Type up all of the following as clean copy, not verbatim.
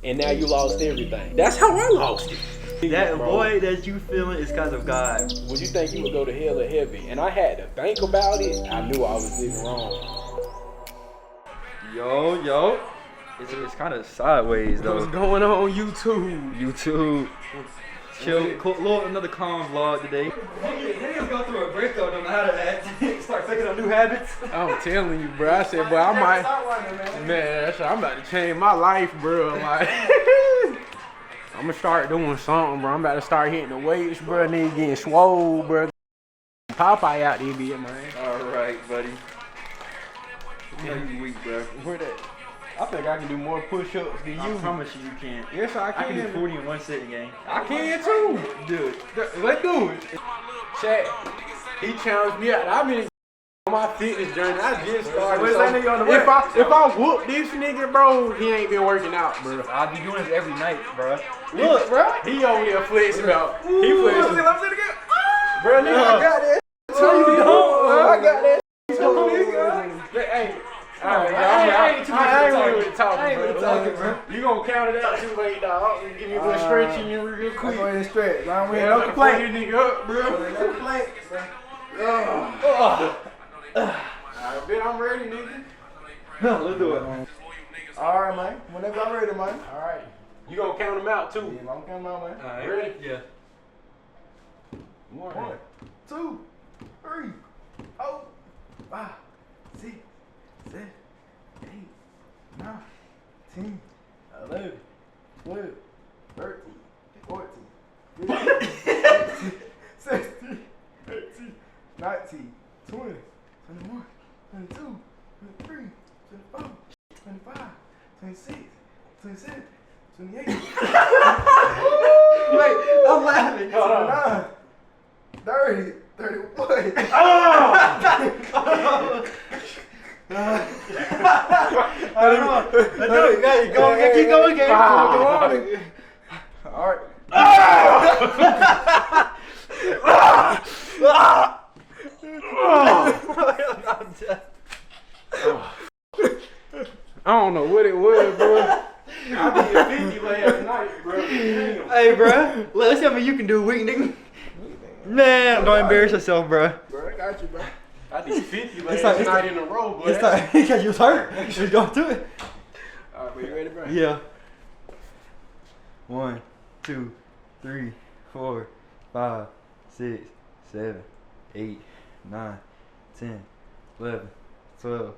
and now you lost everything. That's how I lost it. That Bro. void that you feeling is because of God. Would you think you would go to hell or heaven? And I had to think about it. I knew I was living wrong. Yo. It's kind of sideways though. What's going on YouTube? YouTube. Chill. Another calm vlog today. Niggas go through a breakup, don't know how to act. Start taking on new habits. I'm telling you, bro. I said, boy, I might. Man, I'm about to change my life, bro. Like, I'm gonna start doing something, bro. I'm about to start hitting the weights, bro. Nigga getting swole, bro. Popeye out there, man. Alright, buddy. Yeah, you weak, bro. Where that? I think I can do more push-ups than you. I promise you can't. Yes, I can. I can do 40 in one sitting, gang. I can too. Do it. Let's do it. Chat, he challenged me out. I've been on my fitness journey. I just started. Where's that nigga on the if I whoop this nigga, bro, he ain't been working out, bro. I'll be doing this every night, bro. Look, bro, he over there flexing out. He flexing. Bro, nigga, I got that. I got that. Hey. Alright, I ain't really talking, bro. You gonna count it out too late, dog. Give me a little stretching in real quick. Go ahead and stretch. I'm Man, no complaint. Put this nigga up, bro. No complaint, bro. I bet I'm ready, nigga. Let's do it. All right, man. Whenever I'm ready, man. Alright. You gonna count them out too. Yeah, I'm coming out, man. Alright. Ready? Yeah. 1, 2, 3, 4, 5, 6, 7, 8, 9, 10, 11, 12, 13, 14, 15, 16, 18, 19, 20, 21, 22, 23, 24, 25, 26, 27, 28. Wait, I'm laughing. 29, 30, 31. I don't know. Let's do it. Go on, keep going, gang. All right. I don't know what it was, bro. I did 50 last night, bro. Hey, bro. Let's see how many you can do, weak nigga. Man, don't embarrass yourself, bro. Bro, I got you, bro. I did 50 last night in a row, boy. It's like because you was hurt. Let's go through it. Alright, bro, you ready, bro? Yeah. 1, 2, 3, 4, 5, 6, 7, 8, 9, 10, 11, 12,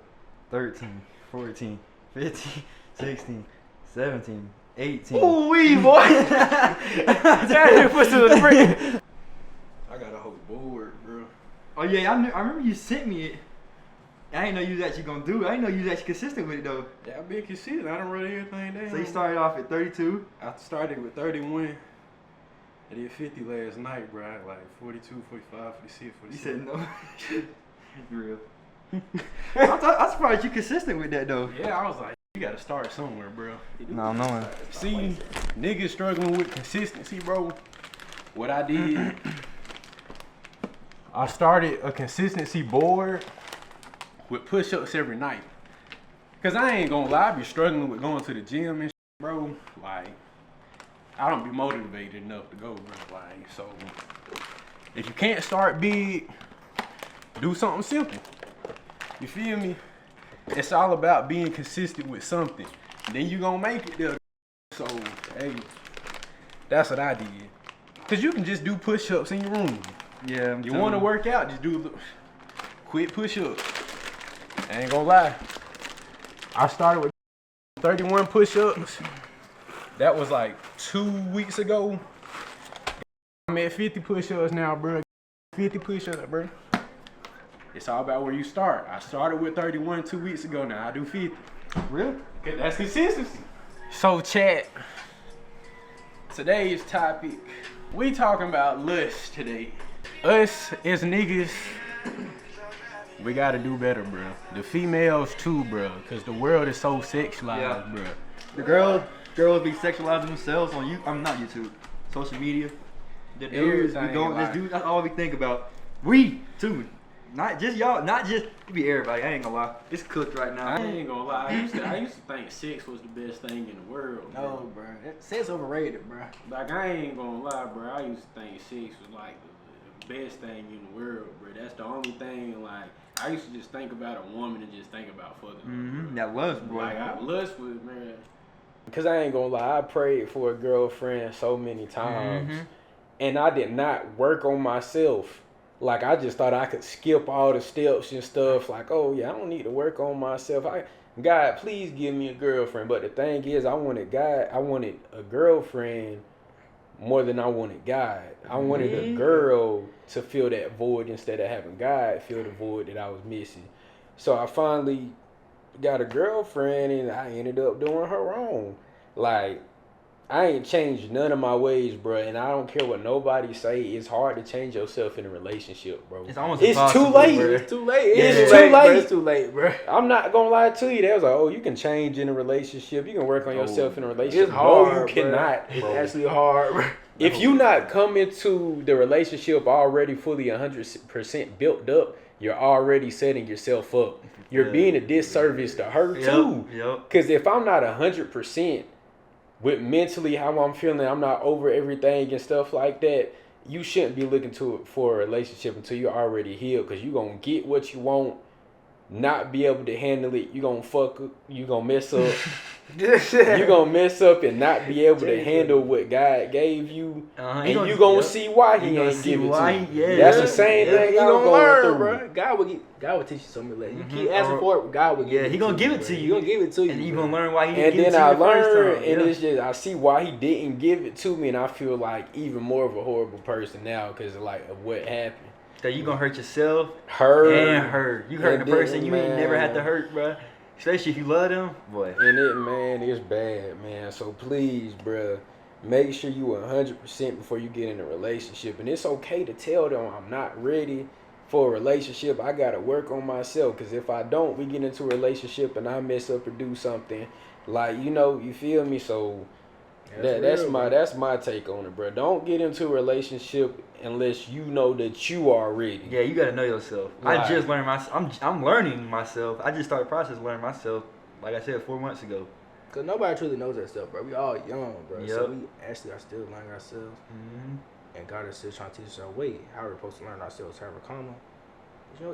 13, 14, 15, 16, 17, 18. Ooh wee, boy. That puts to the freak. I got a whole board, bro. Oh yeah, I remember you sent me it. I didn't know you was actually gonna do it. I didn't know you was actually consistent with it though. Yeah, I've been consistent. I done wrote everything down. So you started off at 32. I started with 31. I did 50 last night, bro. I had like 42, 45, 46, 47. You said no. Real. I'm surprised you consistent with that though. Yeah, I was like, you gotta start somewhere, bro. No, I'm knowing. See, niggas struggling with consistency, bro. What I did, I started a consistency board with push-ups every night. Cause I ain't gonna lie, I be struggling with going to the gym and shit, bro. Like, I don't be motivated enough to go, bro. Like, so if you can't start big, do something simple. You feel me? It's all about being consistent with something. Then you gonna make it there. So, hey, that's what I did. Cause you can just do push-ups in your room. Yeah, You want to work out, just do the quick push-ups. I ain't gonna lie. I started with 31 push-ups. That was like 2 weeks ago. I'm at 50 push-ups now, bro. 50 push-ups, bro. It's all about where you start. I started with 31 2 weeks ago. Now I do 50. Real? Cause that's consistency. So chat, today's topic, we talking about lust today. Us as niggas, we gotta do better, bro. The females too, bro. Cause the world is so sexualized, bro. The girls be sexualizing themselves on not YouTube, social media. The dudes, Everything, we go, like- this dude, that's all we think about. We too. Not just y'all, not just it be everybody. I ain't gonna lie. It's cooked right now. I ain't gonna lie. I used to think sex was the best thing in the world. No, bro. Sex overrated, bro. Like, I ain't gonna lie, bro. I used to think sex was like the best thing in the world, bro. That's the only thing. Like, I used to just think about a woman and just think about fucking her. Mm-hmm. That lust, bro. Like, I lust with, man. Cause I ain't gonna lie, I prayed for a girlfriend so many times, and I did not work on myself. Like, I just thought I could skip all the steps and stuff. Like, oh yeah, I don't need to work on myself. God, please give me a girlfriend. But the thing is, I wanted a girlfriend more than I wanted God. I wanted a girl to fill that void instead of having God fill the void that I was missing. So I finally got a girlfriend, and I ended up doing her wrong. Like, I ain't changed none of my ways, bro, and I don't care what nobody say. It's hard to change yourself in a relationship, bro. It's almost It's impossible, too late. bro. It's too late. It's too late. It's too late, bro. I'm not gonna lie to you. They was like, oh, you can change in a relationship. You can work on yourself in a relationship. It's hard, No, you cannot, It's bro. actually hard, bro. If you not coming to the relationship already fully 100% built up, you're already setting yourself up. You're being a disservice to her too. Yep. Because if I'm not 100% with mentally how I'm feeling, I'm not over everything and stuff like that, you shouldn't be looking for a relationship until you're already healed. Because you're going to get what you want, not be able to handle it. You're going to fuck up. You're going to mess up. You're going to mess up and not be able to handle what God gave you. Uh-huh. And you're going to see why he ain't give it to you. That's the same thing You I'm gonna going learn, through. bro. God will teach you something. Like, you keep Mhm. asking for it, God will give Yeah, it he to gonna you, give it bro. to you. He gonna give it to you. And you bro. gonna learn why he didn't And give it then to I you the first learned, time. and Yeah. it's just I see why he didn't give it to me, and I feel like even more of a horrible person now because like of what happened. That you gonna hurt yourself Her and her. You hurt and the person then, you ain't never had to man. hurt, bro. Especially if you love them, boy. And it, man, it's bad, man. So please, bruh, make sure you 100% before you get in a relationship. And it's okay to tell them I'm not ready for a relationship. I gotta work on myself, because if I don't, we get into a relationship and I mess up or do something, like, you feel me? So that's my take on it, bro. Don't get into a relationship unless you know that you are ready. Yeah, you gotta know yourself. Right. I just learned I'm learning myself. I just started the process of learning myself, like I said, 4 months ago. Cause nobody truly knows that stuff, bro. We all young, bro. So Yep. we actually are still learning ourselves, Mm-hmm. and God is still trying to teach us our way, how we're supposed to learn ourselves, how we're calm.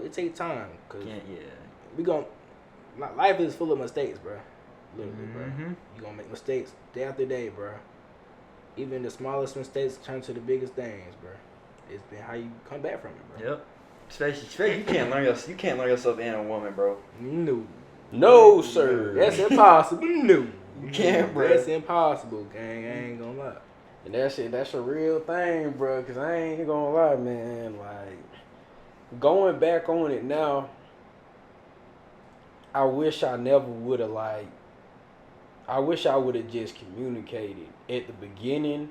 It takes time, cause we life is full of mistakes, bro. Literally, bro. Mm-hmm. You gonna make mistakes day after day, bro. Even the smallest mistakes turn to the biggest things, bro. It's been how you come back from it, bro. Yep. Especially you can't learn yourself and a woman, bro. No, sir. That's impossible. No. You can't, bro. That's impossible, gang. I ain't gonna lie. And that's it. That's a real thing, bro. Cause I ain't gonna lie, man. Like, going back on it now, I wish I never would have I wish I would have just communicated at the beginning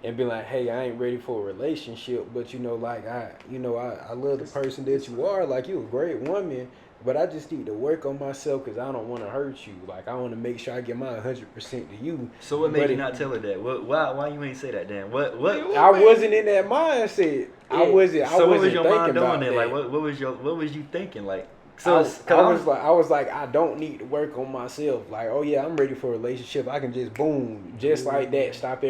and been like, hey, I ain't ready for a relationship, but I love the person that you are. Like, you a great woman, but I just need to work on myself because I don't want to hurt you. Like, I want to make sure I get my 100% to you. So what made But you it- not tell her that? Why you ain't say that, Dan? What? I wasn't in that mindset. I wasn't So what was thinking your mind doing about then? that. Like what was you thinking? Like I was like, I don't need to work on myself. Like, oh yeah, I'm ready for a relationship. I can just boom, just like that, stop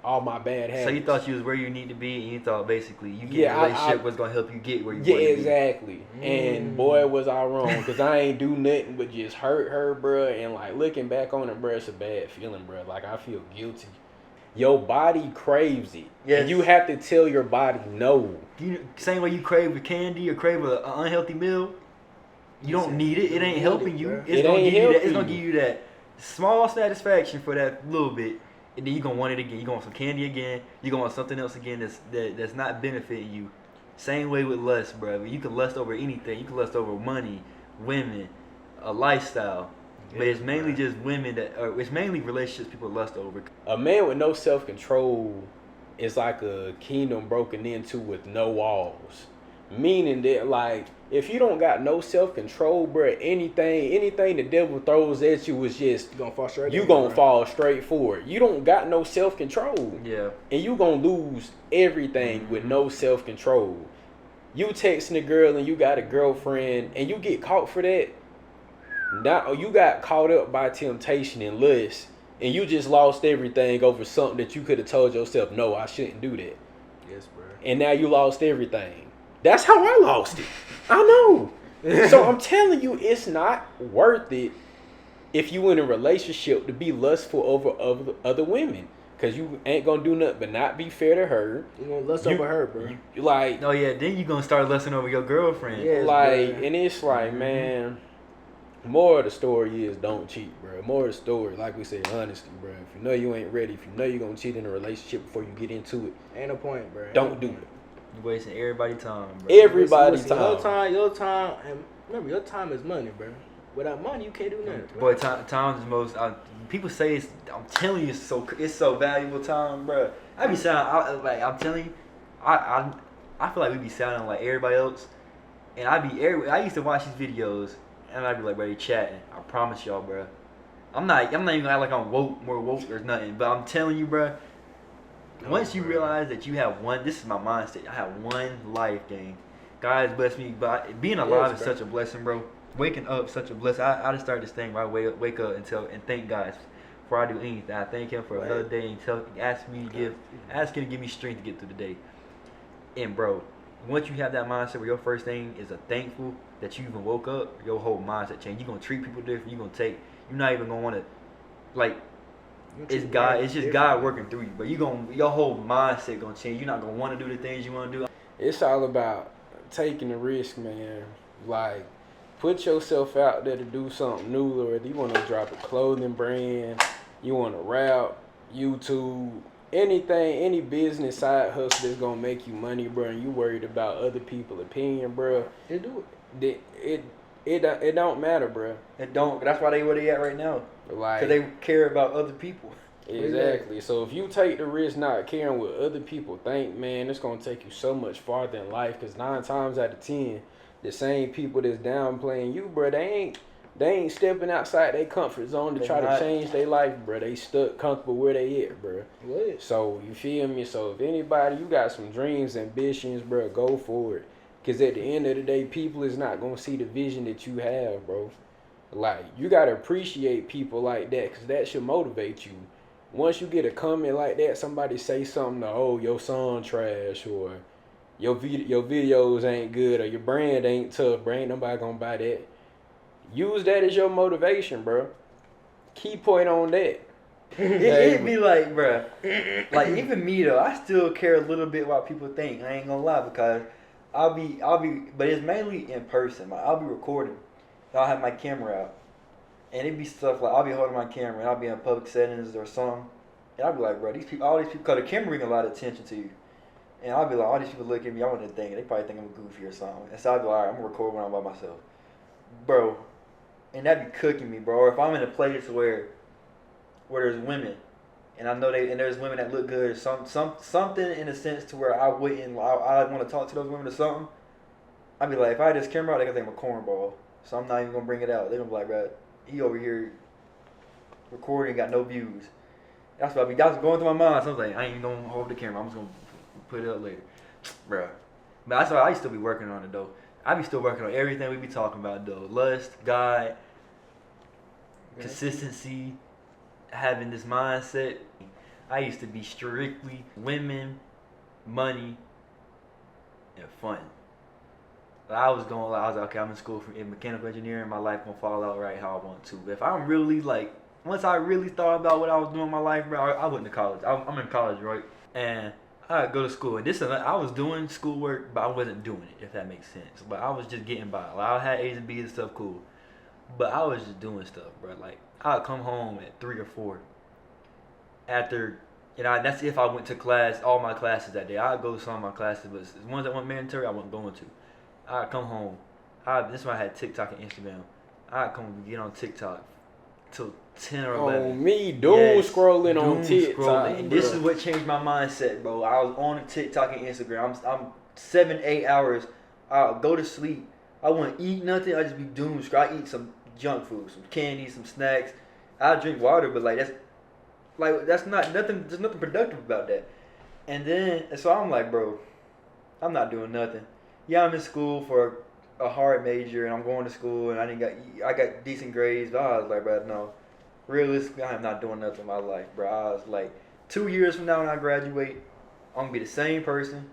all my bad habits. So you thought you was where you need to be, and you thought basically you get Yeah, a relationship was gonna help you get where you Yeah, want to exactly. And boy, was I wrong, because I ain't do nothing but just hurt her, bruh. And like, looking back on it, bruh, it's a bad feeling, bruh. Like, I feel guilty. Your body craves it. Yes. And you have to tell your body no. be. Same way you crave a candy or crave an unhealthy meal. You don't need it. It ain't helping you. bruh. It's It gonna ain't give you that. It's helping gonna you. give you that small satisfaction for that little bit, and then you gonna want it again. You gonna want some candy again. You gonna want something else again that's not benefiting you. Same way with lust, bro. You can lust over anything. You can lust over money, women, a lifestyle. But it's mainly just women it's mainly relationships people lust over. A man with no self-control is like a kingdom broken into with no walls. Meaning that, like, if you don't got no self-control, bruh, anything the devil throws at you is just, You gonna fall straight. you in, gonna bro. fall straight for it. You don't got no self-control. Yeah. And you gonna lose everything with no self-control. you texting a girl and you got a girlfriend and you get caught for that. Now you got caught up by temptation and lust, and you just lost everything over something that you could have told yourself, no, I shouldn't do that. Yes, bro. And now you lost everything. That's how I lost it. I know. So I'm telling you, it's not worth it if you in a relationship to be lustful over other women. Because you ain't going to do nothing but not be fair to her. You gonna lust over her, bro. Like, Oh yeah, then you gonna start lusting over your girlfriend. Yeah. Yes, like, bro. and it's like, man, more of the story is don't cheat, bro. More of the story, like we said, honesty, bro. If you know you ain't ready, if you know you're going to cheat in a relationship before you get into it, Ain't no point, bro. don't do it. You wasting everybody's time, bro. Everybody's Listen, time. Your time, and remember, your time is money, bro. Without money, you can't do nothing. Boy, time is most. People say it's. I'm telling you, it's so valuable time, bro. I be sounding like I'm telling you, I feel like we be sounding like everybody else, and I used to watch these videos, and I'd be like, bro, they chatting. I promise y'all, bro. I'm not even gonna act like I'm more woke or nothing, but I'm telling you, bro. Once you realize that you have one, this is my mindset. I have one life, gang. God has blessed me, but being alive is such a blessing, bro. Waking up, such a blessing. I just started this thing where I wake up and thank God before I do anything. I thank Him for another day and ask Him to give me strength to get through the day. And bro, once you have that mindset where your first thing is a thankful that you even woke up, your whole mindset change. You're gonna treat people different. You're not even gonna want to like. It's God. It's just God working through you. But your whole mindset gonna change. You're not gonna want to do the things you want to do. It's all about taking the risk, man. Like, put yourself out there to do something new, or if you want to drop a clothing brand, you want to rap, YouTube, anything, any business side hustle that's gonna make you money, bro, and you worried about other people's opinion, bro. They do it. It don't matter, bro. It don't. That's why where they at right now. Like, Cause they care about other people. Exactly. So if you take the risk not caring what other people think, man, it's gonna take you so much farther in life. Cause 9 times out of 10, the same people that's downplaying you, bro, they ain't stepping outside their comfort zone to try to change their life, bro. They stuck comfortable where they at, bro. What? So you feel me? So if anybody, you got some dreams, ambitions, bro, go for it. Cause at the end of the day, people is not gonna see the vision that you have, bro. Like, you gotta appreciate people like that, cause that should motivate you. Once you get a comment like that, somebody say something, oh, your song trash, or your videos ain't good, or your brand ain't tough, bro, ain't nobody gonna buy that. Use that as your motivation, bro. Key point on that. It be like, bro, like even me though, I still care a little bit what people think. I ain't gonna lie, because I'll be, but it's mainly in person. Like, I'll be recording. I'll have my camera out, and it be stuff like I'll be holding my camera, and I'll be in public settings or something, and I'll be like, bro, all these people, cause the camera bring a lot of attention to you, and I'll be like, all these people look at me, I want to think, they probably think I'm goofy or something, and so I'll be like, all right, I'm gonna record when I'm by myself, bro, and that be cooking me, bro. Or if I'm in a place where there's women, and I know and there's women that look good, or something in a sense to where I want to talk to those women or something, I'd be like, if I had this camera out, they gonna think I'm a cornball. So I'm not even gonna bring it out. They're gonna be like, bro, he over here recording, got no views. That's what that was going through my mind. So I was like, I ain't even gonna hold the camera. I'm just gonna put it up later, bro. But that's why I used to be working on it though. I be still working on everything we be talking about though. Lust, God, consistency, having this mindset. I used to be strictly women, money, and fun. I was like, okay, I'm in school in mechanical engineering. My life gonna fall out right how I want to. But if I'm really like, once I really thought about what I was doing in my life, bro, I went to college. I'm in college, right? And I go to school. And I was doing schoolwork, but I wasn't doing it, if that makes sense. But I was just getting by. Like, I had A's and B's and stuff, cool. But I was just doing stuff, bro. Like, I'd come home at 3 or 4 after. That's if I went to class, all my classes that day. I'd go to some of my classes, but the ones that went mandatory, I wasn't going to. I'd come home. This is when I had TikTok and Instagram. I'd come get on TikTok till 10 or 11. Oh, me doom scrolling on TikTok. And this is what changed my mindset, bro. I was on TikTok and Instagram. I'm 7-8 hours. I'll go to sleep. I wouldn't eat nothing. I just be doom scroll. I eat some junk food, some candy, some snacks. I drink water, but that's not nothing. There's nothing productive about that. And so I'm like, bro, I'm not doing nothing. yeah, I'm in school for a hard major and I'm going to school and I got decent grades. But I was like, bro, no. Realistically, I am not doing nothing in my life, bro. I was like, 2 years from now when I graduate, I'm gonna be the same person.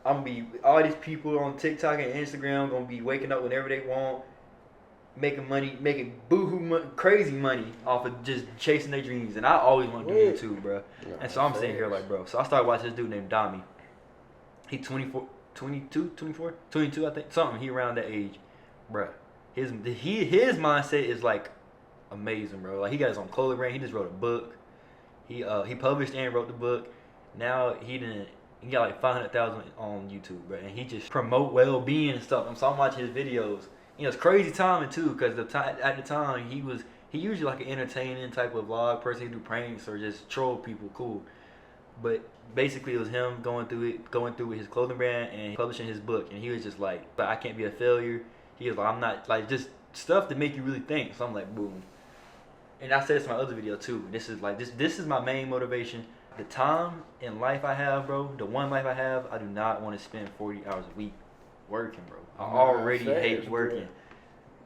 I'm gonna be all these people on TikTok and Instagram gonna be waking up whenever they want, making money, making crazy money off of just chasing their dreams. And I always want to do YouTube, bro. Yeah, and so I'm sitting here like, bro. So I started watching this dude named Dami. He 22, I think, something. He around that age, bro. His mindset is like amazing, bro. Like he got his own clothing brand. He just wrote a book. He published and wrote the book. Now he got like 500,000 on YouTube, bro. And he just promote well-being and stuff. So I'm watching his videos. You know, it's crazy timing too, because at the time he usually like an entertaining type of vlog person. He do pranks or just troll people, cool. But basically, it was him going through with his clothing brand and publishing his book. And he was just like, "But I can't be a failure." He was like, "I'm not," like just stuff to make you really think. So I'm like, boom. And I said this in my other video too. This is like this is my main motivation. The time in life I have, bro, the one life I have, I do not want to spend 40 hours a week working, bro. I already hate working.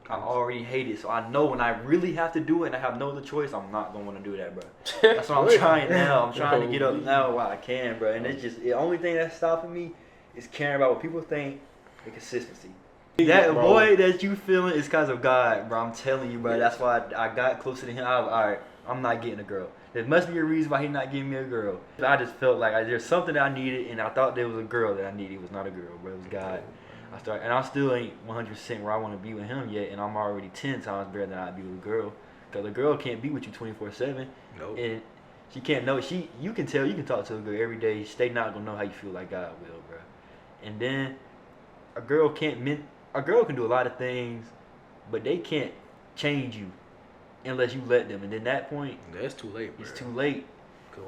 I already hate it. So I know when I really have to do it and I have no other choice, I'm not going to want to do that, bro. That's what I'm trying now. I'm trying to get up now while I can, bro. And it's just, the only thing that's stopping me is caring about what people think and consistency. That boy that you feeling is because of God, bro. I'm telling you, bro. That's why I got closer to him. I was like, all right, I'm not getting a girl. There must be a reason why he's not giving me a girl. I just felt like there's something that I needed, and I thought there was a girl that I needed. It was not a girl, bro. It was God. And I still ain't 100% where I want to be with him yet, and I'm already 10 times better than I'd be with a girl. Because a girl can't be with you 24/7. Nope. And she can't know. You can tell, you can talk to a girl every day. They not going to know how you feel like God will, bro. And then a girl can do a lot of things, but they can't change you unless you let them. And then that point, that's too late, bro. It's too late.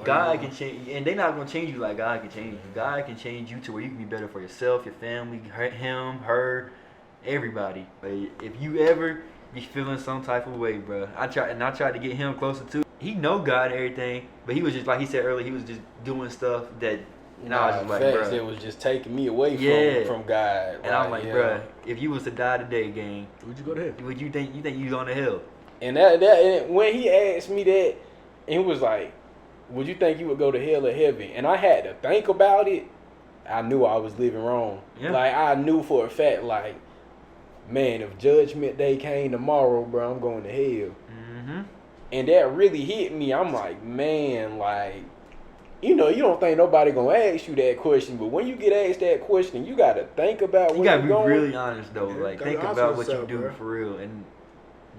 God can change, and they're not gonna change you like God can change you. God can change you to where you can be better for yourself, your family, him, her, everybody. But if you ever be feeling some type of way, bro, I tried to get him closer too. He know God and everything, but he was just like he said earlier. He was just doing stuff that. And I was just like, bro, it was just taking me away from God. And I'm like, bro, if you was to die today, gang, would you go to hell? Would you think you going to hell? And and when he asked me that, he was like, would you think you would go to hell or heaven? And I had to think about it. I knew I was living wrong. Yeah. Like, I knew for a fact, like, man, if Judgment Day came tomorrow, bro, I'm going to hell. Mm-hmm. And that really hit me. I'm like, man, like, you know, you don't think nobody going to ask you that question, but when you get asked that question, you got to think about where you're going. You got to be really honest, though. Like, think about what you do, bro. For real. And,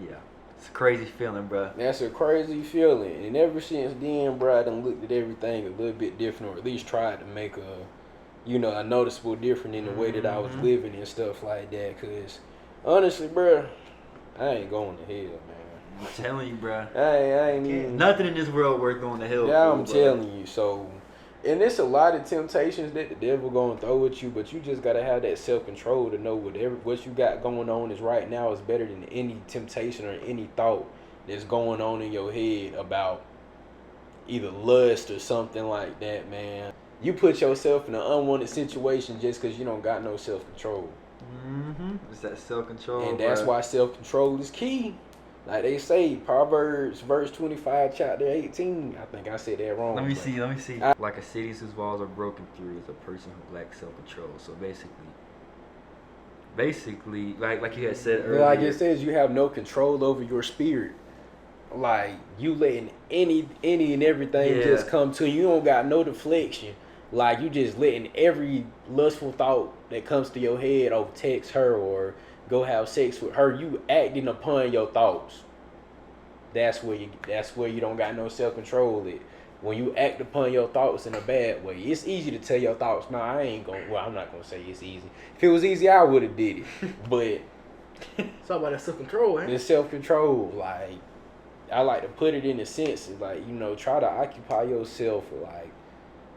yeah. It's a crazy feeling, bro. That's a crazy feeling. And ever since then, bro, I done looked at everything a little bit different, or at least tried to make a noticeable difference in the way that I was living and stuff like that. Because, honestly, bro, I ain't going to hell, man. I'm telling you, bro. I ain't even... Nothing in this world worth going to hell for, I'm telling you. So, and it's a lot of temptations that the devil gonna throw at you, but you just gotta have that self-control to know what you got going on is right now is better than any temptation or any thought that's going on in your head about either lust or something like that, man. You put yourself in an unwanted situation just because you don't got no self-control. It's that self-control, and that's why self-control is key. Like they say, Proverbs verse 25, chapter 18. I think I said that wrong. Let me see. Like a city whose walls are broken through is a person who lacks self-control. So basically, like you had said earlier. Like it says, you have no control over your spirit. Like you letting any and everything just come to you. You don't got no deflection. Like you just letting every lustful thought that comes to your head, or text her or go have sex with her, you acting upon your thoughts. That's where you don't got no self-control. When you act upon your thoughts in a bad way, it's easy to tell your thoughts, nah, I'm not gonna say it's easy. If it was easy, I would have did it. But it's all about that self-control, man. The self-control, like I like to put it in the sense of like, try to occupy yourself. Like,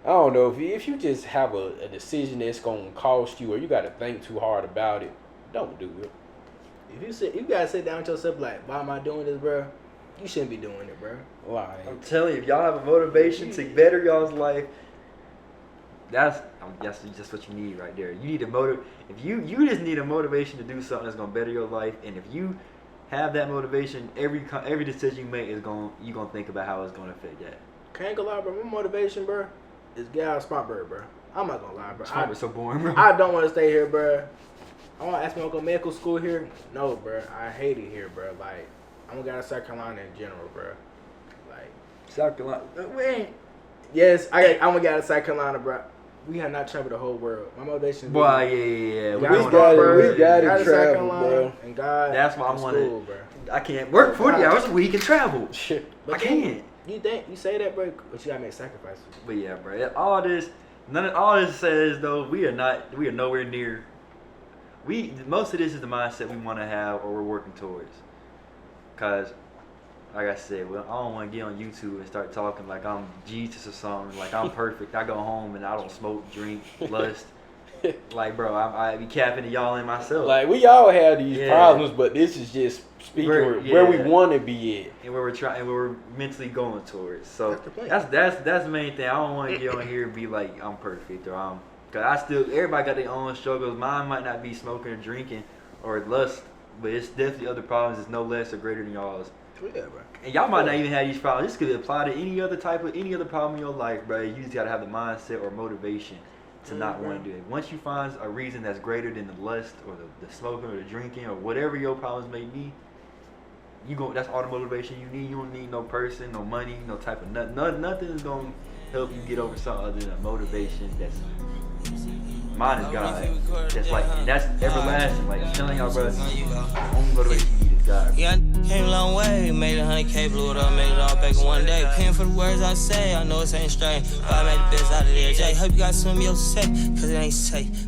I don't know, if you just have a decision that's gonna cost you, or you gotta think too hard about it, don't do it. If you gotta sit down with yourself like, why am I doing this, bro? You shouldn't be doing it, bro. Like, I'm telling you, if y'all have a motivation to better y'all's life, that's just what you need right there. You need a if you just need a motivation to do something that's gonna better your life, and if you have that motivation, every decision you make you gonna think about how it's gonna affect that. Can't go lie, bro. My motivation, bro, is get out of Spartanburg, bro. I'm not gonna lie, bro. Spartanburg's so boring, bro. I don't want to stay here, bro. I want to ask me to go medical school here. No, bro. I hate it here, bro. Like, I'm gonna go to South Carolina in general, bro. Like, South Carolina. Wait. yes, I'm gonna get out of South Carolina, bro. We have not traveled the whole world. My motivation is Boy, yeah. We We gotta gotta travel, bro. And God, That's why I and want school, to. bro. I can't work 40 hours a week and travel. But I can't. You think you say that, bro? But you gotta make sacrifices. But yeah, bro. All this says though, we are nowhere near. Most of this is the mindset we want to have or we're working towards. Cause, like I said, I don't want to get on YouTube and start talking like I'm Jesus or something. Like I'm perfect. I go home and I don't smoke, drink, lust. Like, bro, I be capping to y'all and myself. Like we all have these Yeah. problems, but this is just speaking where we want to be at. And where we're mentally going towards. So That's the point. that's the main thing. I don't want to get on here and be like I'm perfect or cause everybody got their own struggles. Mine might not be smoking or drinking or lust, but it's definitely other problems that's no less or greater than y'all's. Yeah, bro. And y'all might not even have these problems. This could apply to any other problem in your life, bro. You just gotta have the mindset or motivation to not want to do it. Once you find a reason that's greater than the lust or the smoking or the drinking or whatever your problems may be, that's all the motivation you need. You don't need no person, no money, no type of nothing is gonna help you get over something other than a motivation that's mine is God. That's everlasting. Like I'm telling y'all, bro, the only motivation you need is God. Yeah, I came a long way, made 100K, blew it up, made it all back in one day. Paying for the words I say, I know it ain't straight, but I made the best out of there. Jay, hope you got some of your say, cause it ain't safe.